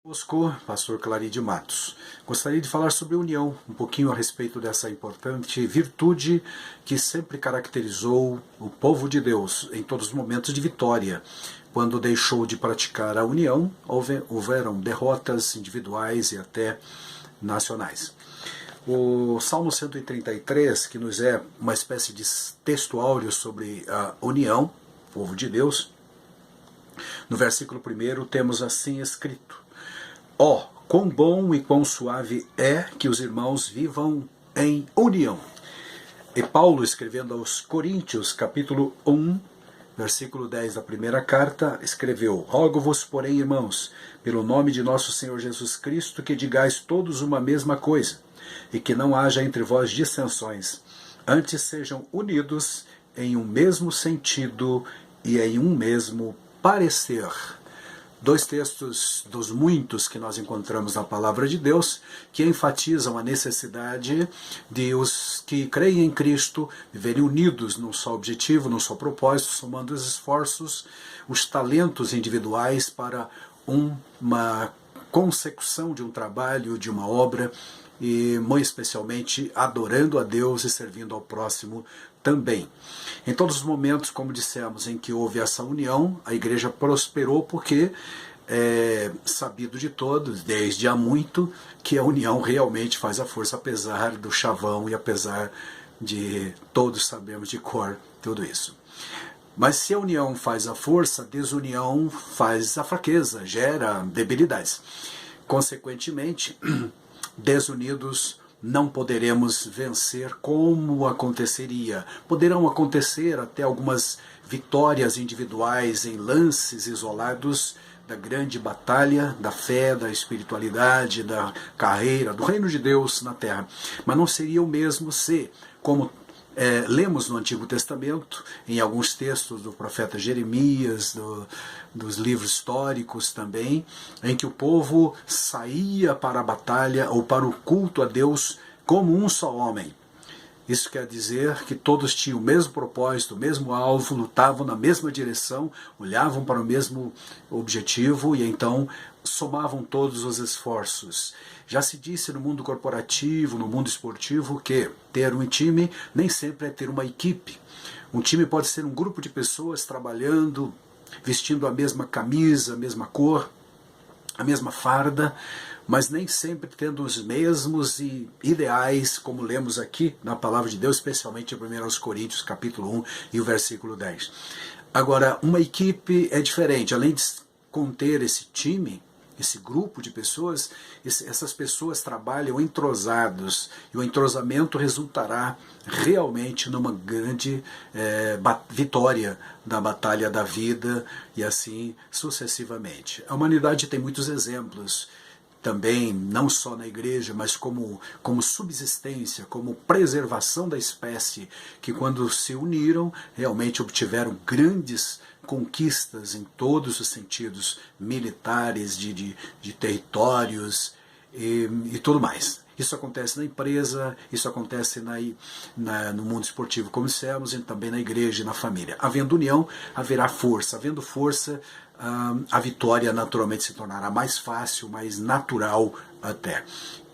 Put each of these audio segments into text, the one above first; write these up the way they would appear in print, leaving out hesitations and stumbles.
Conosco, pastor Claride Matos. Gostaria de falar sobre união, um pouquinho a respeito dessa importante virtude que sempre caracterizou o povo de Deus em todos os momentos de vitória. Quando deixou de praticar a união, houveram derrotas individuais e até nacionais. O Salmo 133, que nos é uma espécie de texto áureo sobre a união, povo de Deus, no versículo 1 temos assim escrito: Ó, quão bom e quão suave é que os irmãos vivam em união. E Paulo, escrevendo aos Coríntios, capítulo 1, versículo 10 da primeira carta, escreveu: Rogo-vos, porém, irmãos, pelo nome de nosso Senhor Jesus Cristo, que digais todos uma mesma coisa, e que não haja entre vós dissensões. Antes sejam unidos em um mesmo sentido e em um mesmo parecer. Dois textos dos muitos que nós encontramos na Palavra de Deus que enfatizam a necessidade de os que creem em Cristo viverem unidos num só objetivo, num só propósito, somando os esforços, os talentos individuais para uma consecução de um trabalho, de uma obra, e muito especialmente adorando a Deus e servindo ao próximo também. Em todos os momentos, como dissemos, em que houve essa união, a igreja prosperou porque é sabido de todos, desde há muito, que a união realmente faz a força, apesar do chavão e apesar de todos sabemos de cor tudo isso. Mas se a união faz a força, a desunião faz a fraqueza, gera debilidades. Consequentemente, desunidos não poderemos vencer como aconteceria. Poderão acontecer até algumas vitórias individuais em lances isolados da grande batalha da fé, da espiritualidade, da carreira, do reino de Deus na terra. Mas não seria o mesmo se, como lemos no Antigo Testamento, em alguns textos do profeta Jeremias, dos livros históricos também, em que o povo saía para a batalha ou para o culto a Deus como um só homem. Isso quer dizer que todos tinham o mesmo propósito, o mesmo alvo, lutavam na mesma direção, olhavam para o mesmo objetivo e então somavam todos os esforços. Já se disse no mundo corporativo, no mundo esportivo, que ter um time nem sempre é ter uma equipe. Um time pode ser um grupo de pessoas trabalhando, vestindo a mesma camisa, a mesma cor, a mesma farda, mas nem sempre tendo os mesmos ideais, como lemos aqui na Palavra de Deus, especialmente em 1 Coríntios, capítulo 1 e o versículo 10. Agora, uma equipe é diferente. Além de conter esse time, esse grupo de pessoas, essas pessoas trabalham entrosados, e o entrosamento resultará realmente numa grande vitória na batalha da vida, e assim sucessivamente. A humanidade tem muitos exemplos, também, não só na igreja, mas como subsistência, como preservação da espécie, que quando se uniram, realmente obtiveram grandes conquistas em todos os sentidos, militares, de territórios e tudo mais. Isso acontece na empresa, isso acontece no mundo esportivo, como dissemos, e também na igreja e na família. Havendo união, haverá força. Havendo força, a vitória naturalmente se tornará mais fácil, mais natural até.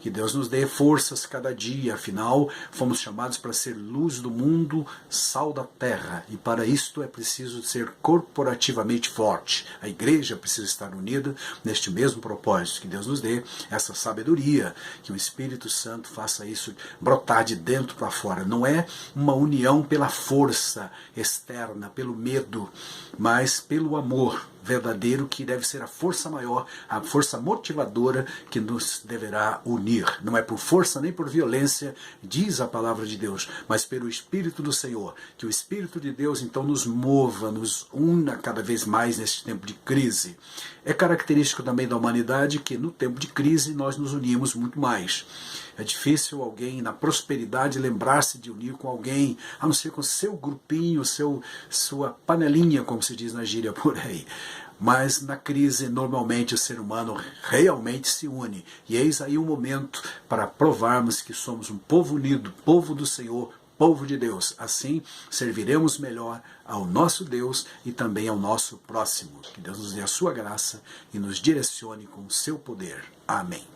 Que Deus nos dê forças cada dia, afinal, fomos chamados para ser luz do mundo, sal da terra, e para isto é preciso ser corporativamente forte. A igreja precisa estar unida neste mesmo propósito. Que Deus nos dê essa sabedoria, que o Espírito Santo faça isso brotar de dentro para fora. Não é uma união pela força externa, pelo medo, mas pelo amor verdadeiro, que deve ser a força maior, a força motivadora que nos deverá unir. Não é por força nem por violência, diz a palavra de Deus, mas pelo Espírito do Senhor. Que o Espírito de Deus então nos mova, nos una cada vez mais neste tempo de crise. É característico também da humanidade que no tempo de crise nós nos unimos muito mais. É difícil alguém na prosperidade lembrar-se de unir com alguém, a não ser com seu grupinho, sua panelinha, como se diz na gíria por aí. Mas na crise, normalmente, o ser humano realmente se une. E eis aí o momento para provarmos que somos um povo unido, povo do Senhor, povo de Deus. Assim, serviremos melhor ao nosso Deus e também ao nosso próximo. Que Deus nos dê a sua graça e nos direcione com o seu poder. Amém.